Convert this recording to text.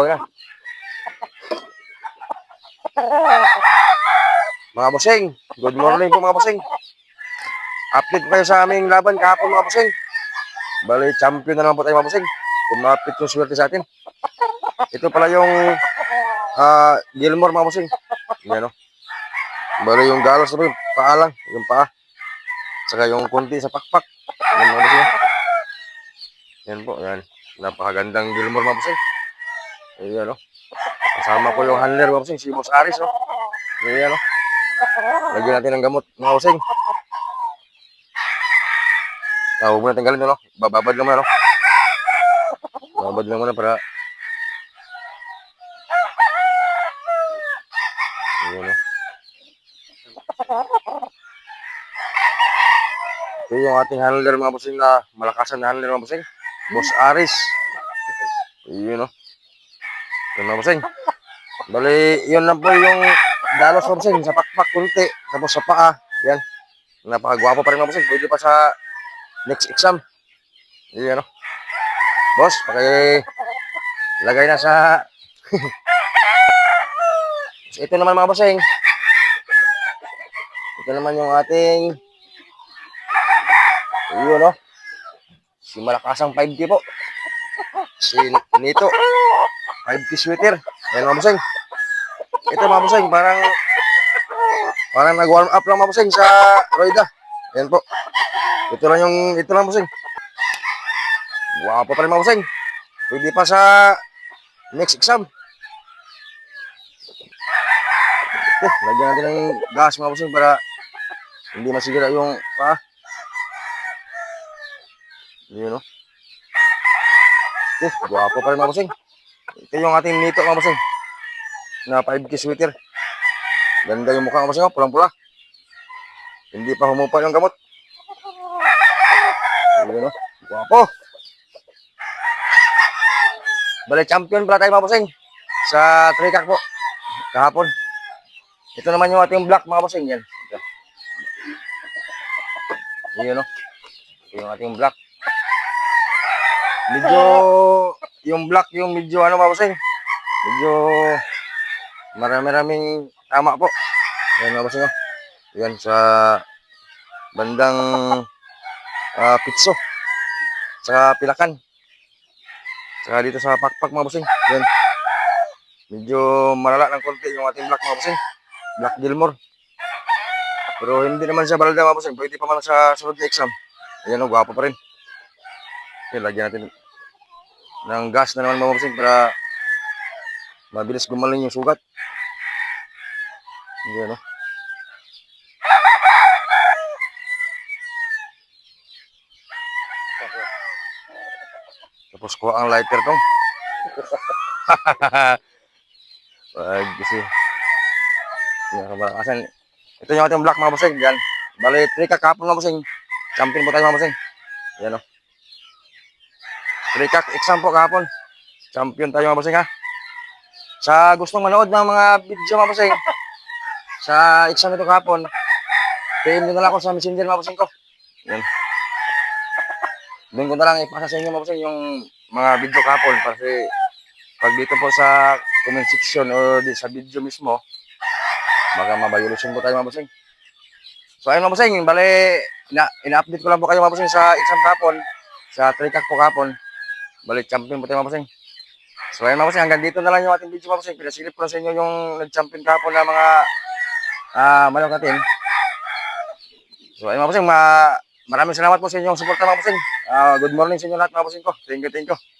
yan. Mga bossing, good morning po mga bossing. Update po kayo sa aming laban kahapon mga bossing. Bali, champion na naman po tayo mga bossing. Kumapit yung swerte sa atin. Ito pala yung Gilmore mga bossing. Yan o. Bali yung galos na po yung paa lang. Yung paa. Saka yung kunti sa pakpak. Yan mga bossing. Yan po, yan. Napakagandang Gilmore mga bossing. Ayan o. Kasama ko yung handler mga bossing, si Boss Aris o. Ayan o. Lagyan natin ng gamot mga bossing. Huwag mo natin galin no? Bababad lang muna no? Bababad lang muna para ayan o. Ito yung ating handler mga bossing na malakasan na handler mga bossing. Boss Aris. Ayan o. Ito mga bossing. Bali, yun lang po yung dalos mga bossing. Sa pakpak kunti. Tapos sa paa. Yan. Napakagwapo pa rin mga bossing. Pwede pa sa next exam. Ayan o. Boss, lagay na sa ito naman mga bossing. Ito naman yung ating yun o. Si malakasang 5K po. Si Nito 5K sweater. Ayan mga bossing. Ito mga bossing, parang nag-warm up lang mga bossing sa Roida. Ayan po. Ito lang bossing. Wapo pa rin mga bossing. Pwede pa sa next exam. Lagyan natin ng gas mga bossing para hindi masigara yung paa. Yun o. Guwapo pa rin mga bossing. Ito yung ating Nito mga bossing. Na 5K sweater. Ganda yung mukha mga bossing o. Pulang-pula. Hindi pa humupa yung gamot. Yun o. Guwapo. Bale, champion pala tayo mga bossing. Sa trikak po. Kahapon. Ito naman yung ating black mga bossing. Yan. Ito. Yun o. Ito yung ating black. Medyo yung black yung medyo ano mga bossing. Medyo marami-raming tama po. Yan mga bossing o. Yan sa bandang pitso. Sa pilakan. Saka dito sa pakpak mga bossing. Yan. Medyo malala ng konti yung ating black mga bossing. Black Gilmore. Pero hindi naman siya balda mga bossing. Pwede pa man sa sunod na exam. Ayan o, gwapo pa rin. Okay, lagyan natin ng gas na naman mga bossing para mabilis gumaling yung sugat. Ayan o. Tapos kuha ang lighter tong. Kasi ito yung ating black mga bossing. Yan. Bali, trikak kahapon mga bossing. Champion po tayo mga bossing. Yan o. Trikak exam po kahapon. Champion tayo mga bossing ha. Sa gustong manood ng mga video mga bossing. Sa exam ito kahapon. PM nyo na lang ako sa messenger mga bossing ko. Yan. Doon ko na lang ipasa sa inyo mga bossing yung mga video kahapon. Kasi pag dito po sa comment section o di sa video mismo, baka mabayolusin po tayo mga bossing. So ayun mga bossing, bale ina-update ko lang po kayo mga bossing sa exam kahapon, sa trikak po kahapon. Bale champion po tayo mga bossing. So ayun mga bossing, hanggang dito na lang yung ating video mga bossing. Pinasilip ko na sa inyo yung nag-champion kahapon na mga manok natin. So ayun mga bossing, maraming salamat po sa inyong suporta mga bossing. Good morning sa inyo lahat mga bossing ko. Thank you.